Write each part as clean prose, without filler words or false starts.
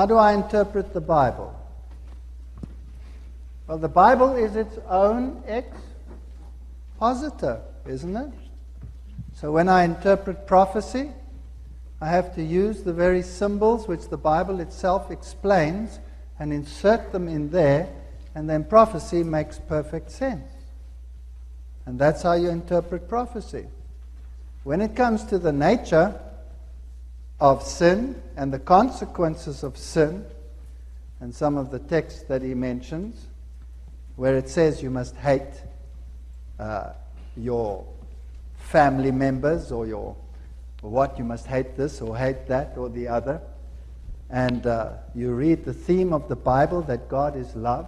How do I interpret the Bible? Well, the Bible is its own expositor, isn't it? So when I interpret prophecy, I have to use the very symbols which the Bible itself explains and insert them in there, and then prophecy makes perfect sense. And that's how you interpret prophecy. When it comes to the nature of sin and the consequences of sin, and some of the texts that he mentions, where it says you must hate your family members or you must hate this or hate that or the other. And you read the theme of the Bible that God is love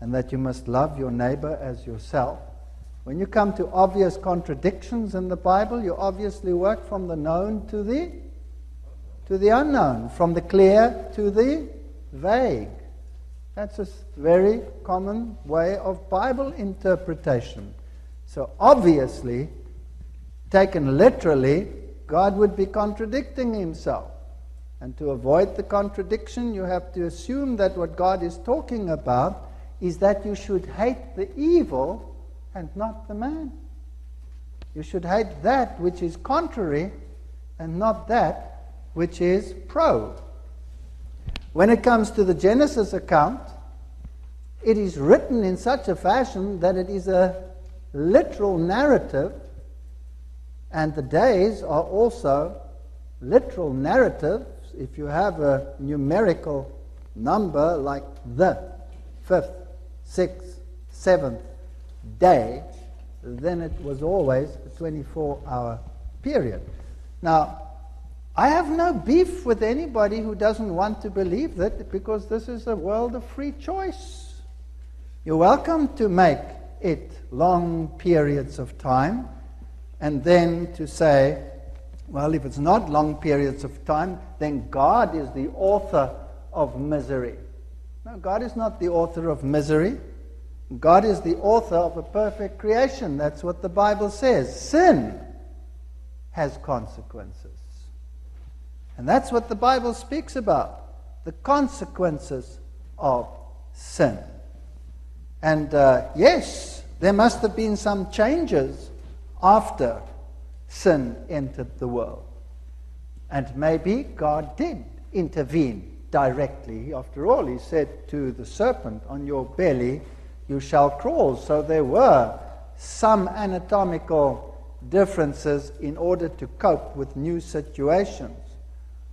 and that you must love your neighbor as yourself. When you come to obvious contradictions in the Bible, you obviously work from the known to the unknown, from the clear to the vague. That's a very common way of Bible interpretation. So obviously, taken literally, God would be contradicting himself. And to avoid the contradiction, you have to assume that what God is talking about is that you should hate the evil and not the man. You should hate that which is contrary and not that which is pro. When it comes to the Genesis account, it is written in such a fashion that it is a literal narrative, and the days are also literal narratives. If you have a numerical number like the 5th, 6th, 7th day, then it was always a 24-hour period. Now, I have no beef with anybody who doesn't want to believe that, because this is a world of free choice. You're welcome to make it long periods of time, and then to say, well, if it's not long periods of time, then God is the author of misery. No, God is not the author of misery. God is the author of a perfect creation. That's what the Bible says. Sin has consequences. And that's what the Bible speaks about, the consequences of sin. And yes, there must have been some changes after sin entered the world. And maybe God did intervene directly. After all, he said to the serpent, on your belly you shall crawl. So there were some anatomical differences in order to cope with new situations.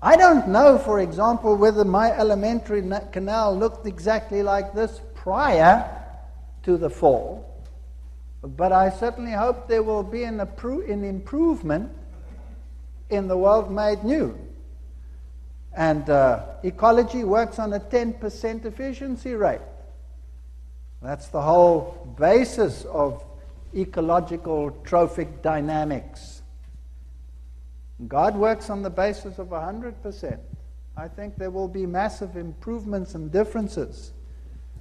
I don't know, for example, whether my alimentary canal looked exactly like this prior to the fall, but I certainly hope there will be an improvement in the world made new. And ecology works on a 10% efficiency rate. That's the whole basis of ecological trophic dynamics. God works on the basis of 100%. I think there will be massive improvements and differences.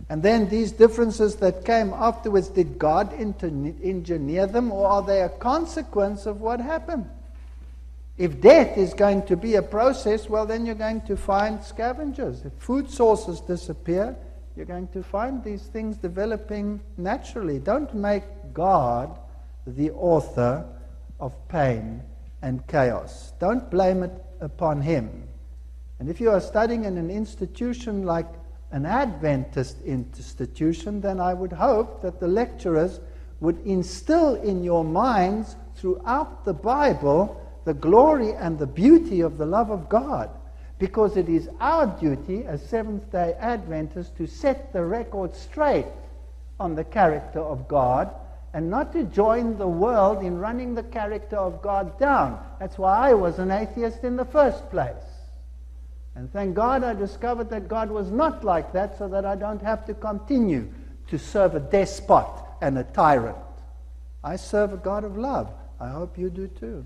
And then these differences that came afterwards, did God engineer them, or are they a consequence of what happened? If death is going to be a process, well, then you're going to find scavengers. If food sources disappear, you're going to find these things developing naturally. Don't make God the author of pain and chaos. Don't blame it upon him. And if you are studying in an institution like an Adventist institution, then I would hope that the lecturers would instill in your minds throughout the Bible the glory and the beauty of the love of God. Because it is our duty as Seventh-day Adventists to set the record straight on the character of God, and not to join the world in running the character of God down. That's why I was an atheist in the first place. And thank God I discovered that God was not like that, so that I don't have to continue to serve a despot and a tyrant. I serve a God of love. I hope you do too.